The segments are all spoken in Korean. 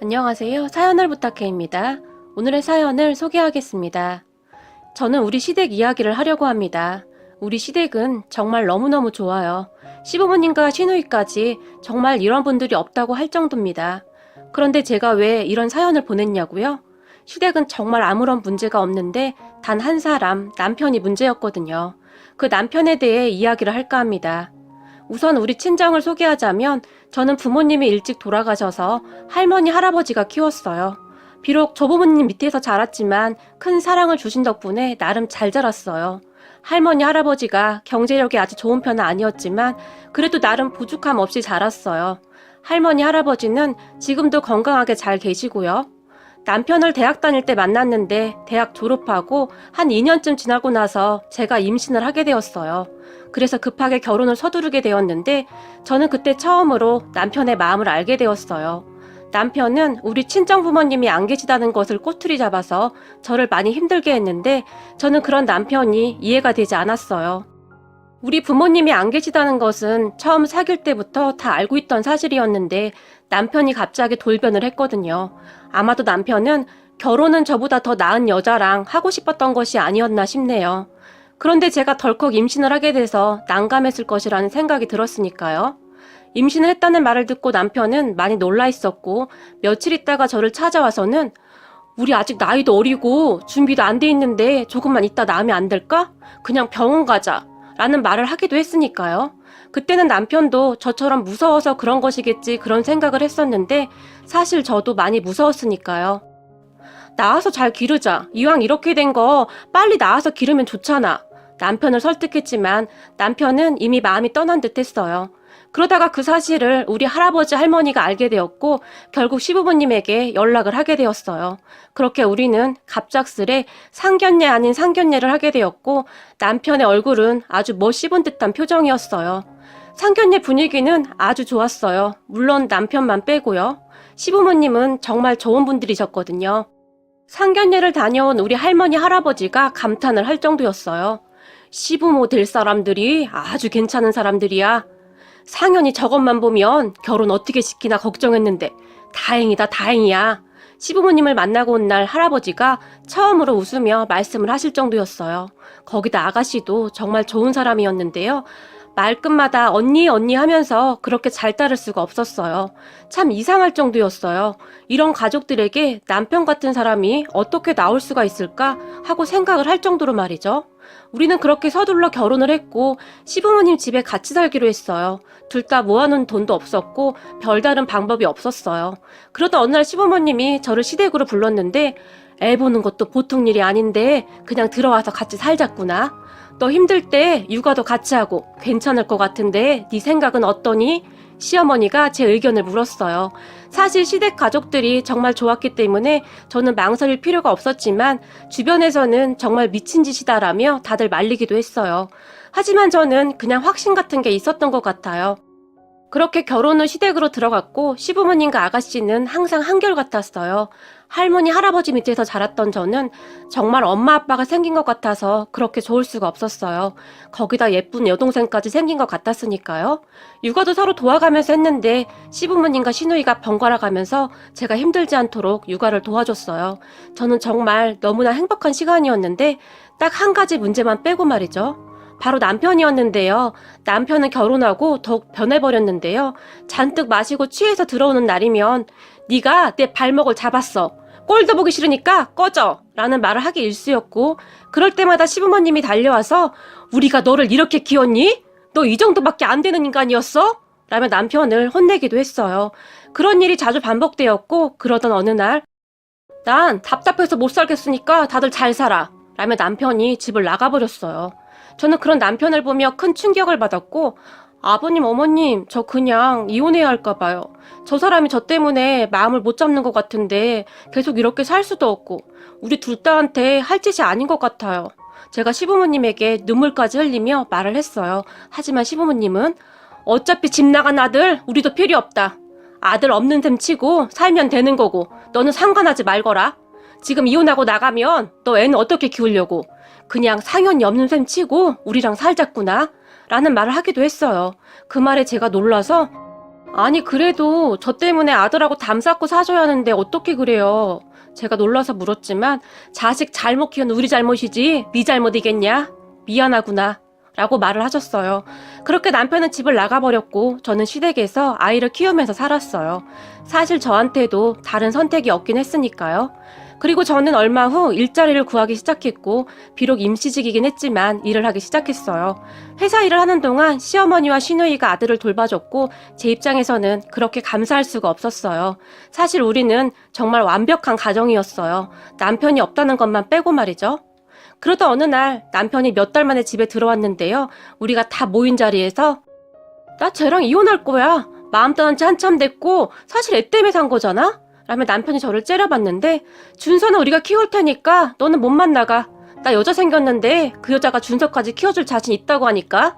안녕하세요. 사연을 부탁해입니다. 오늘의 사연을 소개하겠습니다. 저는 우리 시댁 이야기를 하려고 합니다. 우리 시댁은 정말 너무너무 좋아요. 시부모님과 시누이까지 정말 이런 분들이 없다고 할 정도입니다. 그런데 제가 왜 이런 사연을 보냈냐고요? 시댁은 정말 아무런 문제가 없는데 단 한 사람, 남편이 문제였거든요. 그 남편에 대해 이야기를 할까 합니다. 우선 우리 친정을 소개하자면 저는 부모님이 일찍 돌아가셔서 할머니, 할아버지가 키웠어요. 비록 조부모님 밑에서 자랐지만 큰 사랑을 주신 덕분에 나름 잘 자랐어요. 할머니, 할아버지가 경제력이 아주 좋은 편은 아니었지만 그래도 나름 부족함 없이 자랐어요. 할머니, 할아버지는 지금도 건강하게 잘 계시고요. 남편을 대학 다닐 때 만났는데 대학 졸업하고 한 2년쯤 지나고 나서 제가 임신을 하게 되었어요. 그래서 급하게 결혼을 서두르게 되었는데 저는 그때 처음으로 남편의 마음을 알게 되었어요. 남편은 우리 친정 부모님이 안 계시다는 것을 꼬투리 잡아서 저를 많이 힘들게 했는데 저는 그런 남편이 이해가 되지 않았어요. 우리 부모님이 안 계시다는 것은 처음 사귈 때부터 다 알고 있던 사실이었는데 남편이 갑자기 돌변을 했거든요. 아마도 남편은 결혼은 저보다 더 나은 여자랑 하고 싶었던 것이 아니었나 싶네요. 그런데 제가 덜컥 임신을 하게 돼서 난감했을 것이라는 생각이 들었으니까요. 임신을 했다는 말을 듣고 남편은 많이 놀라 있었고 며칠 있다가 저를 찾아와서는 우리 아직 나이도 어리고 준비도 안 돼 있는데 조금만 있다 낳으면 안 될까? 그냥 병원 가자 라는 말을 하기도 했으니까요. 그때는 남편도 저처럼 무서워서 그런 것이겠지 그런 생각을 했었는데 사실 저도 많이 무서웠으니까요. 낳아서 잘 기르자. 이왕 이렇게 된 거 빨리 낳아서 기르면 좋잖아. 남편을 설득했지만 남편은 이미 마음이 떠난 듯 했어요. 그러다가 그 사실을 우리 할아버지 할머니가 알게 되었고 결국 시부모님에게 연락을 하게 되었어요. 그렇게 우리는 갑작스레 상견례 아닌 상견례를 하게 되었고 남편의 얼굴은 아주 못 씹은 듯한 표정이었어요. 상견례 분위기는 아주 좋았어요. 물론 남편만 빼고요. 시부모님은 정말 좋은 분들이셨거든요. 상견례를 다녀온 우리 할머니 할아버지가 감탄을 할 정도였어요. 시부모 될 사람들이 아주 괜찮은 사람들이야. 상현이 저것만 보면 결혼 어떻게 시키나 걱정했는데 다행이다 다행이야. 시부모님을 만나고 온 날 할아버지가 처음으로 웃으며 말씀을 하실 정도였어요. 거기다 아가씨도 정말 좋은 사람이었는데요. 말끝마다 언니 언니 하면서 그렇게 잘 따를 수가 없었어요. 참 이상할 정도였어요. 이런 가족들에게 남편 같은 사람이 어떻게 나올 수가 있을까 하고 생각을 할 정도로 말이죠. 우리는 그렇게 서둘러 결혼을 했고 시부모님 집에 같이 살기로 했어요. 둘 다 모아놓은 돈도 없었고 별다른 방법이 없었어요. 그러다 어느 날 시부모님이 저를 시댁으로 불렀는데 애 보는 것도 보통 일이 아닌데 그냥 들어와서 같이 살자꾸나. 너 힘들 때 육아도 같이 하고 괜찮을 것 같은데 네 생각은 어떠니? 시어머니가 제 의견을 물었어요. 사실 시댁 가족들이 정말 좋았기 때문에 저는 망설일 필요가 없었지만 주변에서는 정말 미친 짓이다라며 다들 말리기도 했어요. 하지만 저는 그냥 확신 같은 게 있었던 것 같아요. 그렇게 결혼 후 시댁으로 들어갔고 시부모님과 아가씨는 항상 한결같았어요. 할머니, 할아버지 밑에서 자랐던 저는 정말 엄마 아빠가 생긴 것 같아서 그렇게 좋을 수가 없었어요. 거기다 예쁜 여동생까지 생긴 것 같았으니까요. 육아도 서로 도와가면서 했는데 시부모님과 시누이가 번갈아 가면서 제가 힘들지 않도록 육아를 도와줬어요. 저는 정말 너무나 행복한 시간이었는데 딱 한 가지 문제만 빼고 말이죠. 바로 남편이었는데요. 남편은 결혼하고 더욱 변해버렸는데요. 잔뜩 마시고 취해서 들어오는 날이면 네가 내 발목을 잡았어. 꼴도 보기 싫으니까 꺼져. 라는 말을 하기 일쑤였고 그럴 때마다 시부모님이 달려와서 우리가 너를 이렇게 키웠니? 너 이 정도밖에 안 되는 인간이었어? 라며 남편을 혼내기도 했어요. 그런 일이 자주 반복되었고 그러던 어느 날 난 답답해서 못 살겠으니까 다들 잘 살아. 라며 남편이 집을 나가버렸어요. 저는 그런 남편을 보며 큰 충격을 받았고 아버님, 어머님, 저 그냥 이혼해야 할까 봐요. 저 사람이 저 때문에 마음을 못 잡는 것 같은데 계속 이렇게 살 수도 없고 우리 둘 다한테 할 짓이 아닌 것 같아요. 제가 시부모님에게 눈물까지 흘리며 말을 했어요. 하지만 시부모님은 어차피 집 나간 아들 우리도 필요 없다. 아들 없는 셈 치고 살면 되는 거고 너는 상관하지 말거라. 지금 이혼하고 나가면 너 애는 어떻게 키우려고. 그냥 상현이 없는 셈 치고 우리랑 살자꾸나 라는 말을 하기도 했어요. 그 말에 제가 놀라서 아니, 그래도 저 때문에 아들하고 담 쌓고 사줘야 하는데 어떻게 그래요? 제가 놀라서 물었지만 자식 잘못 키운 우리 잘못이지 네 잘못이겠냐? 미안하구나. 라고 말을 하셨어요. 그렇게 남편은 집을 나가버렸고 저는 시댁에서 아이를 키우면서 살았어요. 사실 저한테도 다른 선택이 없긴 했으니까요. 그리고 저는 얼마 후 일자리를 구하기 시작했고 비록 임시직이긴 했지만 일을 하기 시작했어요. 회사 일을 하는 동안 시어머니와 시누이가 아들을 돌봐줬고 제 입장에서는 그렇게 감사할 수가 없었어요. 사실 우리는 정말 완벽한 가정이었어요. 남편이 없다는 것만 빼고 말이죠. 그러다 어느 날 남편이 몇 달 만에 집에 들어왔는데요. 우리가 다 모인 자리에서 나 쟤랑 이혼할 거야. 마음 떠난 지 한참 됐고 사실 애 때문에 산 거잖아? 라며 남편이 저를 째려봤는데 준서는 우리가 키울 테니까 너는 몸만 나가. 나 여자 생겼는데 그 여자가 준서까지 키워줄 자신 있다고 하니까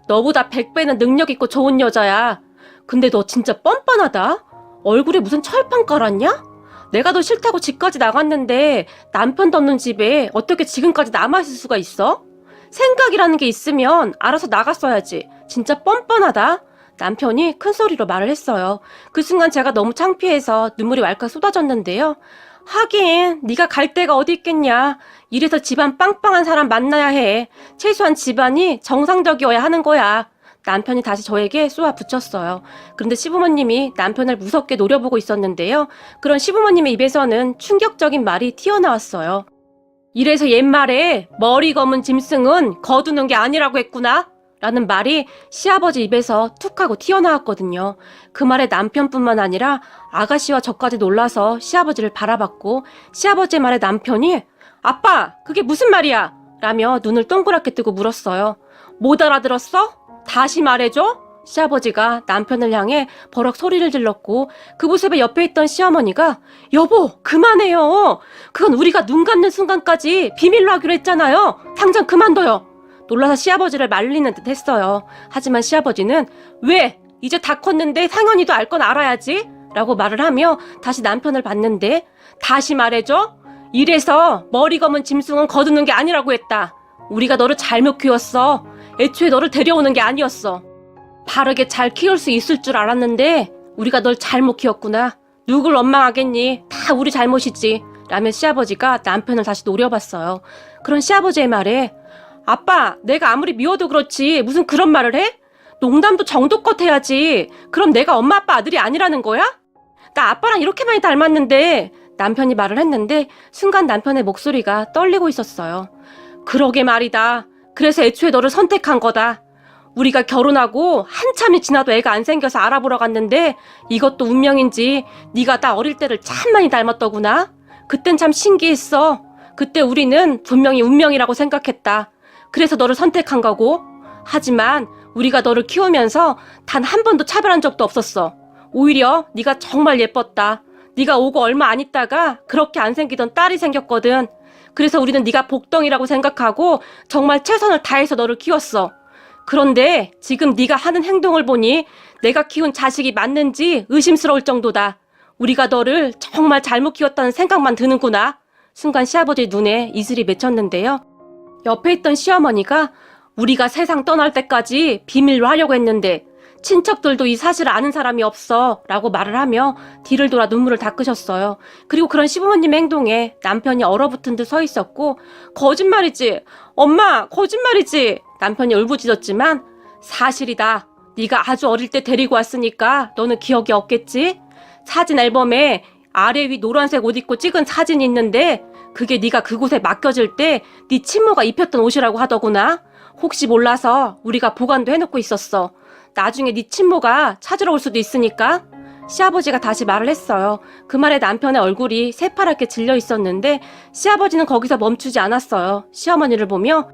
너보다 100배는 능력 있고 좋은 여자야. 근데 너 진짜 뻔뻔하다. 얼굴에 무슨 철판 깔았냐? 내가 너 싫다고 집까지 나갔는데 남편도 없는 집에 어떻게 지금까지 남아있을 수가 있어? 생각이라는 게 있으면 알아서 나갔어야지. 진짜 뻔뻔하다. 남편이 큰 소리로 말을 했어요. 그 순간 제가 너무 창피해서 눈물이 왈칵 쏟아졌는데요. 하긴 네가 갈 데가 어디 있겠냐. 이래서 집안 빵빵한 사람 만나야 해. 최소한 집안이 정상적이어야 하는 거야. 남편이 다시 저에게 쏘아 붙였어요. 그런데 시부모님이 남편을 무섭게 노려보고 있었는데요. 그런 시부모님의 입에서는 충격적인 말이 튀어나왔어요. 이래서 옛말에 머리 검은 짐승은 거두는 게 아니라고 했구나. 라는 말이 시아버지 입에서 툭 하고 튀어나왔거든요. 그 말에 남편뿐만 아니라 아가씨와 저까지 놀라서 시아버지를 바라봤고 시아버지의 말에 남편이 아빠 그게 무슨 말이야? 라며 눈을 동그랗게 뜨고 물었어요. 못 알아들었어? 다시 말해줘? 시아버지가 남편을 향해 버럭 소리를 질렀고 그 모습에 옆에 있던 시어머니가 여보 그만해요. 그건 우리가 눈 감는 순간까지 비밀로 하기로 했잖아요. 당장 그만둬요. 놀라서 시아버지를 말리는 듯 했어요. 하지만 시아버지는 왜? 이제 다 컸는데 상현이도 알 건 알아야지 라고 말을 하며 다시 남편을 봤는데 다시 말해줘? 이래서 머리 검은 짐승은 거두는 게 아니라고 했다. 우리가 너를 잘못 키웠어. 애초에 너를 데려오는 게 아니었어. 바르게 잘 키울 수 있을 줄 알았는데 우리가 널 잘못 키웠구나. 누굴 원망하겠니? 다 우리 잘못이지. 라며 시아버지가 남편을 다시 노려봤어요. 그런 시아버지의 말에 아빠 내가 아무리 미워도 그렇지 무슨 그런 말을 해? 농담도 정도껏 해야지. 그럼 내가 엄마 아빠 아들이 아니라는 거야? 나 아빠랑 이렇게 많이 닮았는데 남편이 말을 했는데 순간 남편의 목소리가 떨리고 있었어요. 그러게 말이다. 그래서 애초에 너를 선택한 거다. 우리가 결혼하고 한참이 지나도 애가 안 생겨서 알아보러 갔는데 이것도 운명인지 네가 나 어릴 때를 참 많이 닮았더구나. 그땐 참 신기했어. 그때 우리는 분명히 운명이라고 생각했다. 그래서 너를 선택한 거고 하지만 우리가 너를 키우면서 단 한 번도 차별한 적도 없었어. 오히려 네가 정말 예뻤다. 네가 오고 얼마 안 있다가 그렇게 안 생기던 딸이 생겼거든. 그래서 우리는 네가 복덩이라고 생각하고 정말 최선을 다해서 너를 키웠어. 그런데 지금 네가 하는 행동을 보니 내가 키운 자식이 맞는지 의심스러울 정도다. 우리가 너를 정말 잘못 키웠다는 생각만 드는구나. 순간 시아버지 눈에 이슬이 맺혔는데요. 옆에 있던 시어머니가 우리가 세상 떠날 때까지 비밀로 하려고 했는데 친척들도 이 사실을 아는 사람이 없어 라고 말을 하며 뒤를 돌아 눈물을 닦으셨어요. 그리고 그런 시부모님의 행동에 남편이 얼어붙은 듯 서 있었고 거짓말이지 엄마 거짓말이지 남편이 울부짖었지만 사실이다. 네가 아주 어릴 때 데리고 왔으니까 너는 기억이 없겠지? 사진 앨범에 아래 위 노란색 옷 입고 찍은 사진이 있는데 그게 네가 그곳에 맡겨질 때 네 친모가 입혔던 옷이라고 하더구나. 혹시 몰라서 우리가 보관도 해놓고 있었어. 나중에 네 친모가 찾으러 올 수도 있으니까. 시아버지가 다시 말을 했어요. 그 말에 남편의 얼굴이 새파랗게 질려 있었는데 시아버지는 거기서 멈추지 않았어요. 시어머니를 보며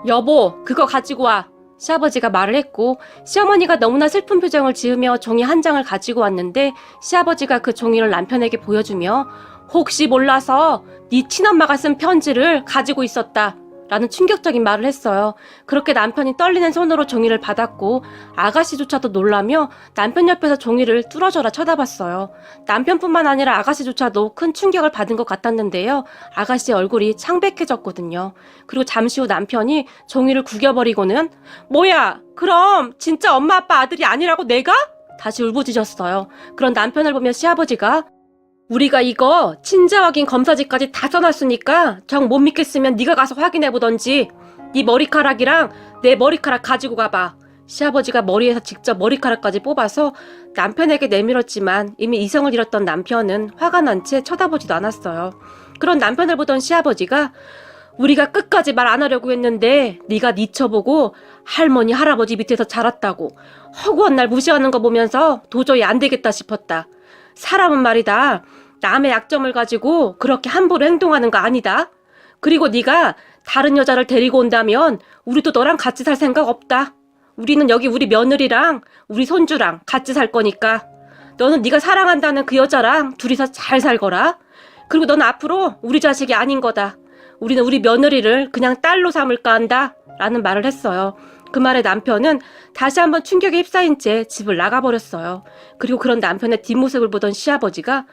여보 그거 가지고 와. 시아버지가 말을 했고 시어머니가 너무나 슬픈 표정을 지으며 종이 한 장을 가지고 왔는데 시아버지가 그 종이를 남편에게 보여주며 혹시 몰라서 네 친엄마가 쓴 편지를 가지고 있었다. 라는 충격적인 말을 했어요. 그렇게 남편이 떨리는 손으로 종이를 받았고 아가씨조차도 놀라며 남편 옆에서 종이를 뚫어져라 쳐다봤어요. 남편뿐만 아니라 아가씨조차도 큰 충격을 받은 것 같았는데요. 아가씨의 얼굴이 창백해졌거든요. 그리고 잠시 후 남편이 종이를 구겨버리고는 뭐야 그럼 진짜 엄마 아빠 아들이 아니라고 내가? 다시 울부짖었어요. 그런 남편을 보며 시아버지가 우리가 이거 친자 확인 검사지까지 다 써놨으니까 정 못 믿겠으면 네가 가서 확인해보던지. 네 머리카락이랑 내 머리카락 가지고 가봐. 시아버지가 머리에서 직접 머리카락까지 뽑아서 남편에게 내밀었지만 이미 이성을 잃었던 남편은 화가 난 채 쳐다보지도 않았어요. 그런 남편을 보던 시아버지가 우리가 끝까지 말 안 하려고 했는데 네가 니쳐보고 할머니 할아버지 밑에서 자랐다고 허구한 날 무시하는 거 보면서 도저히 안 되겠다 싶었다. 사람은 말이다. 남의 약점을 가지고 그렇게 함부로 행동하는 거 아니다. 그리고 네가 다른 여자를 데리고 온다면 우리도 너랑 같이 살 생각 없다. 우리는 여기 우리 며느리랑 우리 손주랑 같이 살 거니까 너는 네가 사랑한다는 그 여자랑 둘이서 잘 살거라. 그리고 넌 앞으로 우리 자식이 아닌 거다. 우리는 우리 며느리를 그냥 딸로 삼을까 한다. 라는 말을 했어요. 그 말에 남편은 다시 한번 충격에 휩싸인 채 집을 나가버렸어요. 그리고 그런 남편의 뒷모습을 보던 시아버지가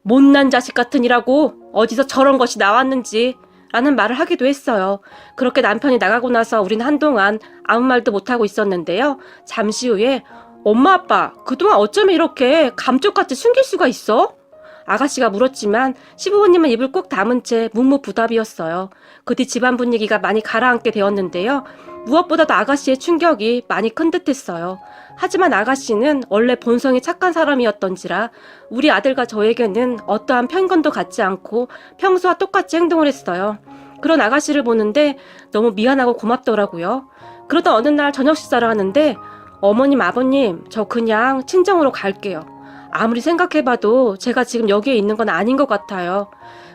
못난 자식 같으니라고 어디서 저런 것이 나왔는지 라는 말을 하기도 했어요. 그렇게 남편이 나가고 나서 우린 한동안 아무 말도 못하고 있었는데요. 잠시 후에 엄마 아빠 그동안 어쩌면 이렇게 감쪽같이 숨길 수가 있어? 아가씨가 물었지만 시부모님은 입을 꼭 다문 채 묵묵부답이었어요. 그 뒤 집안 분위기가 많이 가라앉게 되었는데요. 무엇보다도 아가씨의 충격이 많이 큰 듯했어요. 하지만 아가씨는 원래 본성이 착한 사람이었던지라 우리 아들과 저에게는 어떠한 편견도 갖지 않고 평소와 똑같이 행동을 했어요. 그런 아가씨를 보는데 너무 미안하고 고맙더라고요. 그러다 어느 날 저녁 식사를 하는데 어머님 아버님 저 그냥 친정으로 갈게요. 아무리 생각해봐도 제가 지금 여기에 있는 건 아닌 것 같아요.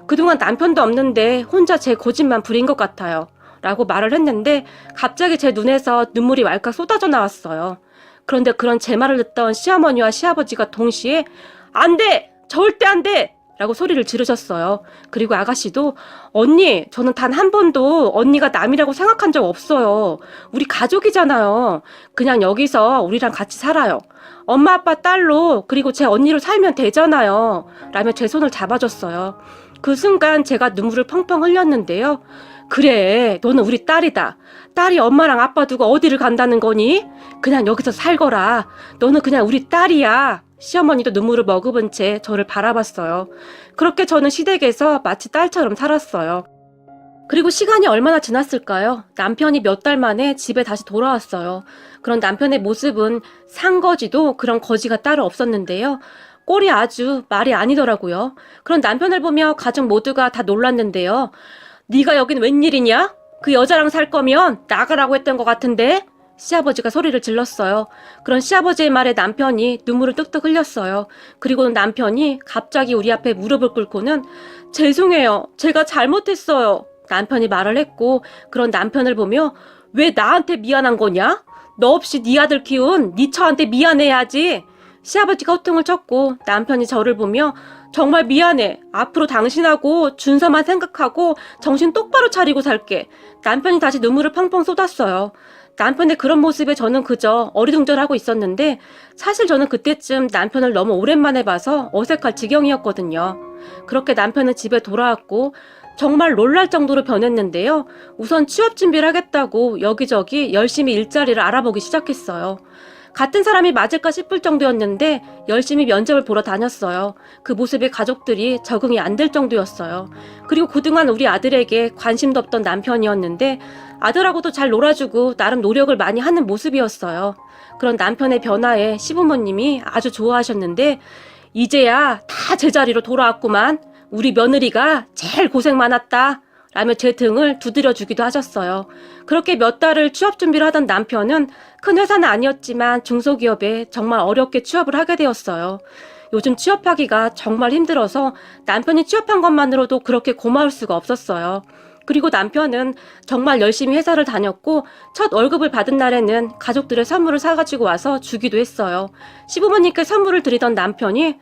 그동안 남편도 없는데 혼자 제 고집만 부린 것 같아요. 라고 말을 했는데 갑자기 제 눈에서 눈물이 왈칵 쏟아져 나왔어요. 그런데 그런 제 말을 듣던 시어머니와 시아버지가 동시에 안 돼! 절대 안 돼! 라고 소리를 지르셨어요. 그리고 아가씨도 언니 저는 단 한 번도 언니가 남이라고 생각한 적 없어요. 우리 가족이잖아요. 그냥 여기서 우리랑 같이 살아요. 엄마 아빠 딸로 그리고 제 언니로 살면 되잖아요. 라며 제 손을 잡아줬어요. 그 순간 제가 눈물을 펑펑 흘렸는데요. 그래 너는 우리 딸이다. 딸이 엄마랑 아빠 두고 어디를 간다는 거니? 그냥 여기서 살거라. 너는 그냥 우리 딸이야. 시어머니도 눈물을 머금은 채 저를 바라봤어요. 그렇게 저는 시댁에서 마치 딸처럼 살았어요. 그리고 시간이 얼마나 지났을까요? 남편이 몇 달 만에 집에 다시 돌아왔어요. 그런 남편의 모습은 상거지도 그런 거지가 따로 없었는데요. 꼴이 아주 말이 아니더라고요. 그런 남편을 보며 가족 모두가 다 놀랐는데요. 네가 여긴 웬일이냐? 그 여자랑 살 거면 나가라고 했던 것 같은데? 시아버지가 소리를 질렀어요. 그런 시아버지의 말에 남편이 눈물을 뚝뚝 흘렸어요. 그리고는 남편이 갑자기 우리 앞에 무릎을 꿇고는 죄송해요. 제가 잘못했어요. 남편이 말을 했고 그런 남편을 보며 왜 나한테 미안한 거냐? 너 없이 네 아들 키운 네 처한테 미안해야지. 시아버지가 호통을 쳤고 남편이 저를 보며 정말 미안해. 앞으로 당신하고 준서만 생각하고 정신 똑바로 차리고 살게. 남편이 다시 눈물을 펑펑 쏟았어요. 남편의 그런 모습에 저는 그저 어리둥절하고 있었는데 사실 저는 그때쯤 남편을 너무 오랜만에 봐서 어색할 지경이었거든요. 그렇게 남편은 집에 돌아왔고 정말 놀랄 정도로 변했는데요. 우선 취업 준비를 하겠다고 여기저기 열심히 일자리를 알아보기 시작했어요. 같은 사람이 맞을까 싶을 정도였는데 열심히 면접을 보러 다녔어요. 그 모습에 가족들이 적응이 안 될 정도였어요. 그리고 그동안 우리 아들에게 관심도 없던 남편이었는데 아들하고도 잘 놀아주고 나름 노력을 많이 하는 모습이었어요. 그런 남편의 변화에 시부모님이 아주 좋아하셨는데 이제야 다 제자리로 돌아왔구만. 우리 며느리가 제일 고생 많았다. 라며 제 등을 두드려 주기도 하셨어요. 그렇게 몇 달을 취업 준비를 하던 남편은 큰 회사는 아니었지만 중소기업에 정말 어렵게 취업을 하게 되었어요. 요즘 취업하기가 정말 힘들어서 남편이 취업한 것만으로도 그렇게 고마울 수가 없었어요. 그리고 남편은 정말 열심히 회사를 다녔고 첫 월급을 받은 날에는 가족들의 선물을 사가지고 와서 주기도 했어요. 시부모님께 선물을 드리던 남편이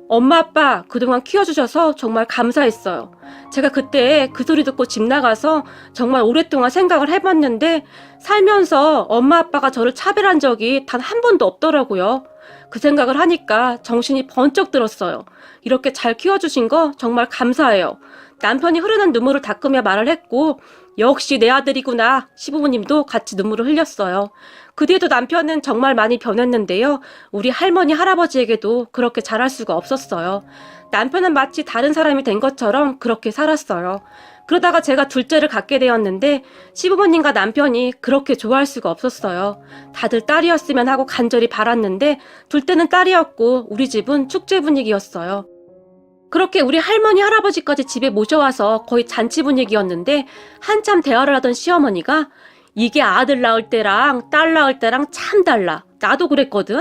엄마 아빠 그동안 키워주셔서 정말 감사했어요. 제가 그때 그 소리 듣고 집 나가서 정말 오랫동안 생각을 해봤는데 살면서 엄마 아빠가 저를 차별한 적이 단 한 번도 없더라고요. 그 생각을 하니까 정신이 번쩍 들었어요. 이렇게 잘 키워주신 거 정말 감사해요. 남편이 흐르는 눈물을 닦으며 말을 했고 역시 내 아들이구나. 시부모님도 같이 눈물을 흘렸어요. 그 뒤에도 남편은 정말 많이 변했는데요. 우리 할머니, 할아버지에게도 그렇게 잘할 수가 없었어요. 남편은 마치 다른 사람이 된 것처럼 그렇게 살았어요. 그러다가 제가 둘째를 갖게 되었는데 시부모님과 남편이 그렇게 좋아할 수가 없었어요. 다들 딸이었으면 하고 간절히 바랐는데 둘째는 딸이었고 우리 집은 축제 분위기였어요. 그렇게 우리 할머니, 할아버지까지 집에 모셔와서 거의 잔치 분위기였는데 한참 대화를 하던 시어머니가 이게 아들 낳을 때랑 딸 낳을 때랑 참 달라. 나도 그랬거든.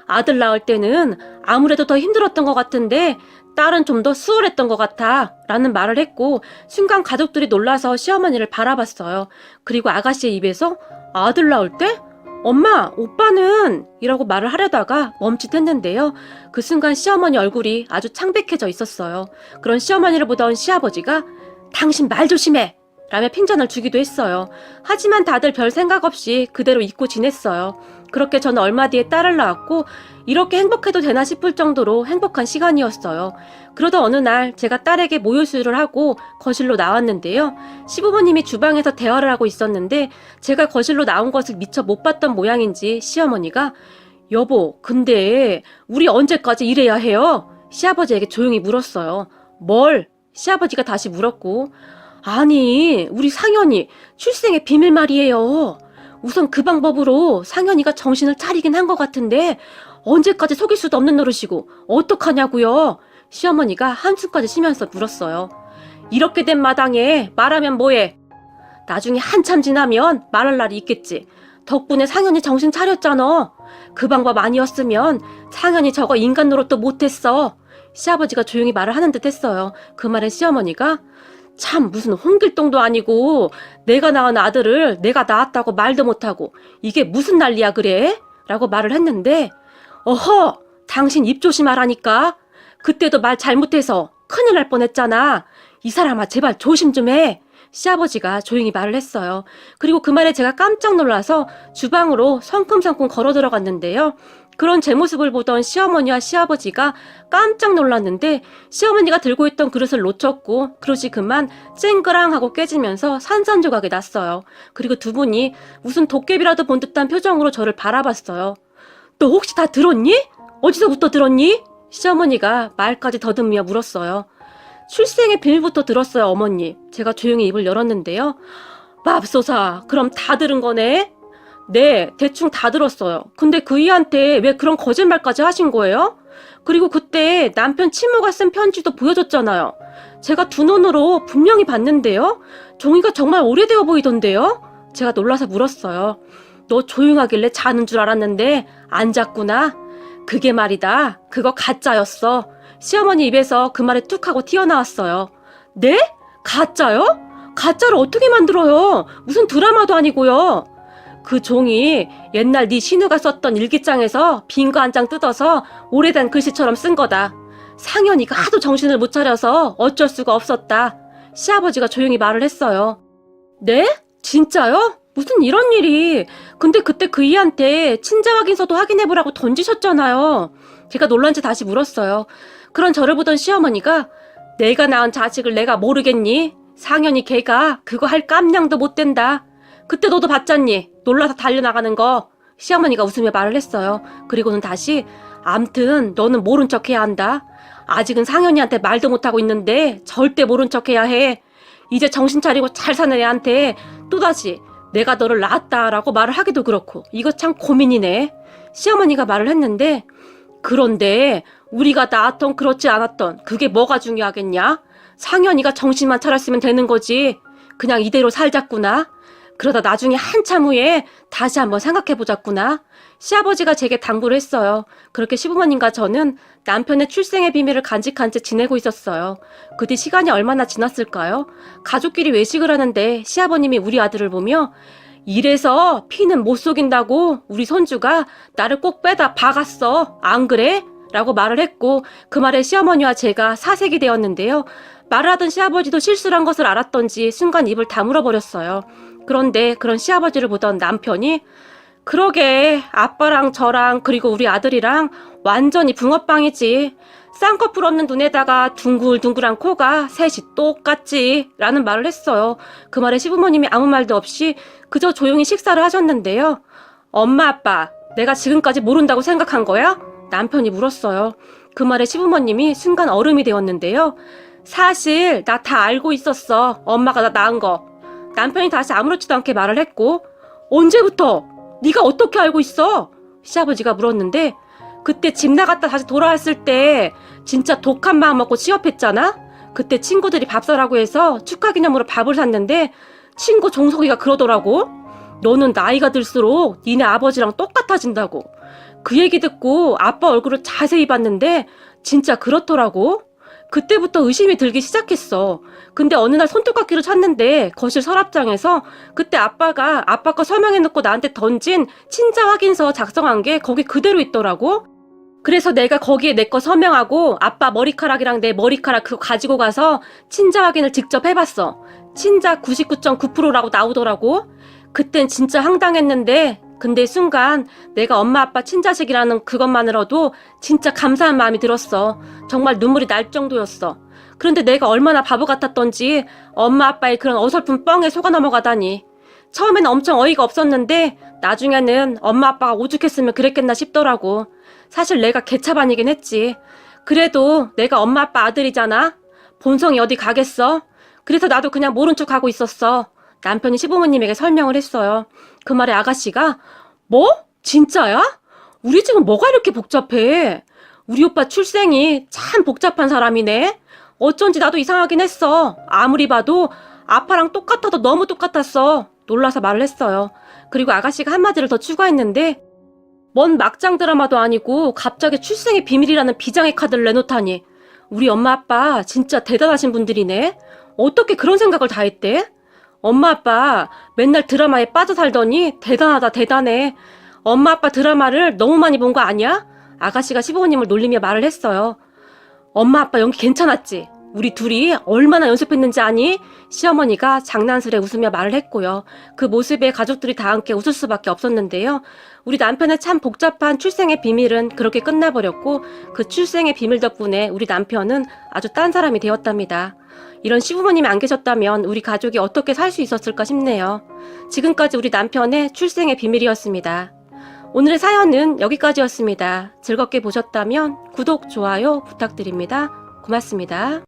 아들 낳을 때는 아무래도 더 힘들었던 것 같은데 딸은 좀 더 수월했던 것 같아 라는 말을 했고 순간 가족들이 놀라서 시어머니를 바라봤어요. 그리고 아가씨의 입에서 아들 낳을 때? 엄마, 오빠는 이라고 말을 하려다가 멈칫했는데요. 그 순간 시어머니 얼굴이 아주 창백해져 있었어요. 그런 시어머니를 보던 시아버지가 당신 말 조심해! 라며 핀잔을 주기도 했어요. 하지만 다들 별 생각 없이 그대로 잊고 지냈어요. 그렇게 저는 얼마 뒤에 딸을 낳았고 이렇게 행복해도 되나 싶을 정도로 행복한 시간이었어요. 그러던 어느 날 제가 딸에게 모유수유를 하고 거실로 나왔는데요. 시부모님이 주방에서 대화를 하고 있었는데 제가 거실로 나온 것을 미처 못 봤던 모양인지 시어머니가 여보, 근데 우리 언제까지 이래야 해요? 시아버지에게 조용히 물었어요. 뭘? 시아버지가 다시 물었고 아니, 우리 상현이 출생의 비밀 말이에요. 우선 그 방법으로 상현이가 정신을 차리긴 한 것 같은데 언제까지 속일 수도 없는 노릇이고 어떡하냐고요. 시어머니가 한숨까지 쉬면서 물었어요. 이렇게 된 마당에 말하면 뭐해. 나중에 한참 지나면 말할 날이 있겠지. 덕분에 상현이 정신 차렸잖아. 그 방법 아니었으면 상현이 저거 인간 노릇도 못했어. 시아버지가 조용히 말을 하는 듯 했어요. 그 말에 시어머니가 참 무슨 홍길동도 아니고 내가 낳은 아들을 내가 낳았다고 말도 못하고 이게 무슨 난리야 그래? 라고 말을 했는데 어허! 당신 입 조심하라니까. 그때도 말 잘못해서 큰일 날 뻔했잖아. 이 사람아 제발 조심 좀 해. 시아버지가 조용히 말을 했어요. 그리고 그 말에 제가 깜짝 놀라서 주방으로 성큼성큼 걸어 들어갔는데요. 그런 제 모습을 보던 시어머니와 시아버지가 깜짝 놀랐는데 시어머니가 들고 있던 그릇을 놓쳤고 그릇이 그만 쨍그랑하고 깨지면서 산산조각이 났어요. 그리고 두 분이 무슨 도깨비라도 본 듯한 표정으로 저를 바라봤어요. 너 혹시 다 들었니? 어디서부터 들었니? 시어머니가 말까지 더듬으며 물었어요. 출생의 비밀부터 들었어요, 어머니. 제가 조용히 입을 열었는데요. 맙소사, 그럼 다 들은 거네? 네, 대충 다 들었어요. 근데 그이한테 왜 그런 거짓말까지 하신 거예요? 그리고 그때 남편 친모가 쓴 편지도 보여줬잖아요. 제가 두 눈으로 분명히 봤는데요. 종이가 정말 오래되어 보이던데요. 제가 놀라서 물었어요. 너 조용하길래 자는 줄 알았는데 안 잤구나. 그게 말이다. 그거 가짜였어. 시어머니 입에서 그 말이 툭 하고 튀어나왔어요. 네? 가짜요? 가짜를 어떻게 만들어요? 무슨 드라마도 아니고요. 그 종이 옛날 네 신우가 썼던 일기장에서 빈 거 한 장 뜯어서 오래된 글씨처럼 쓴 거다. 상현이가 하도 정신을 못 차려서 어쩔 수가 없었다. 시아버지가 조용히 말을 했어요. 네? 진짜요? 무슨 이런 일이. 근데 그때 그이한테 친자 확인서도 확인해보라고 던지셨잖아요. 제가 놀란 채 다시 물었어요. 그런 저를 보던 시어머니가 내가 낳은 자식을 내가 모르겠니? 상현이 걔가 그거 할 깜냥도 못 된다. 그때 너도 봤잖니? 놀라서 달려나가는 거. 시어머니가 웃으며 말을 했어요. 그리고는 다시 암튼 너는 모른 척 해야 한다. 아직은 상현이한테 말도 못하고 있는데 절대 모른 척 해야 해. 이제 정신 차리고 잘 사는 애한테 또다시 내가 너를 낳았다라고 말을 하기도 그렇고 이거 참 고민이네. 시어머니가 말을 했는데 그런데 우리가 낳았던 그렇지 않았던 그게 뭐가 중요하겠냐? 상현이가 정신만 차렸으면 되는 거지. 그냥 이대로 살자꾸나. 그러다 나중에 한참 후에 다시 한번 생각해보자꾸나. 시아버지가 제게 당부를 했어요. 그렇게 시부모님과 저는 남편의 출생의 비밀을 간직한 채 지내고 있었어요. 그 뒤 시간이 얼마나 지났을까요? 가족끼리 외식을 하는데 시아버님이 우리 아들을 보며 이래서 피는 못 속인다고 우리 손주가 나를 꼭 빼다 박았어. 안 그래? 라고 말을 했고 그 말에 시어머니와 제가 사색이 되었는데요. 말을 하던 시아버지도 실수를 한 것을 알았던지 순간 입을 다물어버렸어요. 그런데 그런 시아버지를 보던 남편이 그러게 아빠랑 저랑 그리고 우리 아들이랑 완전히 붕어빵이지. 쌍꺼풀 없는 눈에다가 둥글둥글한 코가 셋이 똑같지 라는 말을 했어요. 그 말에 시부모님이 아무 말도 없이 그저 조용히 식사를 하셨는데요. 엄마 아빠 내가 지금까지 모른다고 생각한 거야? 남편이 물었어요. 그 말에 시부모님이 순간 얼음이 되었는데요. 사실 나 다 알고 있었어. 엄마가 나 낳은 거. 남편이 다시 아무렇지도 않게 말을 했고 언제부터? 네가 어떻게 알고 있어? 시아버지가 물었는데 그때 집 나갔다 다시 돌아왔을 때 진짜 독한 마음 먹고 취업했잖아? 그때 친구들이 밥 사라고 해서 축하 기념으로 밥을 샀는데 친구 종석이가 그러더라고. 너는 나이가 들수록 니네 아버지랑 똑같아진다고. 그 얘기 듣고 아빠 얼굴을 자세히 봤는데 진짜 그렇더라고. 그때부터 의심이 들기 시작했어. 근데 어느 날 손톱깎이를 찾는데 거실 서랍장에서 그때 아빠가 아빠 거 서명해놓고 나한테 던진 친자 확인서 작성한 게 거기 그대로 있더라고. 그래서 내가 거기에 내 거 서명하고 아빠 머리카락이랑 내 머리카락 그거 가지고 가서 친자 확인을 직접 해봤어. 친자 99.9%라고 나오더라고. 그땐 진짜 황당했는데 근데 순간 내가 엄마 아빠 친자식이라는 그것만으로도 진짜 감사한 마음이 들었어. 정말 눈물이 날 정도였어. 그런데 내가 얼마나 바보 같았던지 엄마 아빠의 그런 어설픈 뻥에 속아 넘어가다니. 처음엔 엄청 어이가 없었는데 나중에는 엄마 아빠가 오죽했으면 그랬겠나 싶더라고. 사실 내가 개차반이긴 했지. 그래도 내가 엄마 아빠 아들이잖아. 본성이 어디 가겠어? 그래서 나도 그냥 모른 척하고 있었어. 남편이 시부모님에게 설명을 했어요. 그 말에 아가씨가 뭐? 진짜야? 우리 집은 뭐가 이렇게 복잡해? 우리 오빠 출생이 참 복잡한 사람이네. 어쩐지 나도 이상하긴 했어. 아무리 봐도 아빠랑 똑같아도 너무 똑같았어. 놀라서 말을 했어요. 그리고 아가씨가 한마디를 더 추가했는데 뭔 막장 드라마도 아니고 갑자기 출생의 비밀이라는 비장의 카드를 내놓다니. 우리 엄마 아빠 진짜 대단하신 분들이네. 어떻게 그런 생각을 다 했대? 엄마 아빠 맨날 드라마에 빠져 살더니 대단하다 대단해. 엄마 아빠 드라마를 너무 많이 본 거 아니야? 아가씨가 시부모님을 놀리며 말을 했어요. 엄마 아빠 연기 괜찮았지? 우리 둘이 얼마나 연습했는지 아니? 시어머니가 장난스레 웃으며 말을 했고요. 그 모습에 가족들이 다 함께 웃을 수밖에 없었는데요. 우리 남편의 참 복잡한 출생의 비밀은 그렇게 끝나버렸고 그 출생의 비밀 덕분에 우리 남편은 아주 딴 사람이 되었답니다. 이런 시부모님이 안 계셨다면 우리 가족이 어떻게 살 수 있었을까 싶네요. 지금까지 우리 남편의 출생의 비밀이었습니다. 오늘의 사연은 여기까지였습니다. 즐겁게 보셨다면 구독, 좋아요 부탁드립니다. 고맙습니다.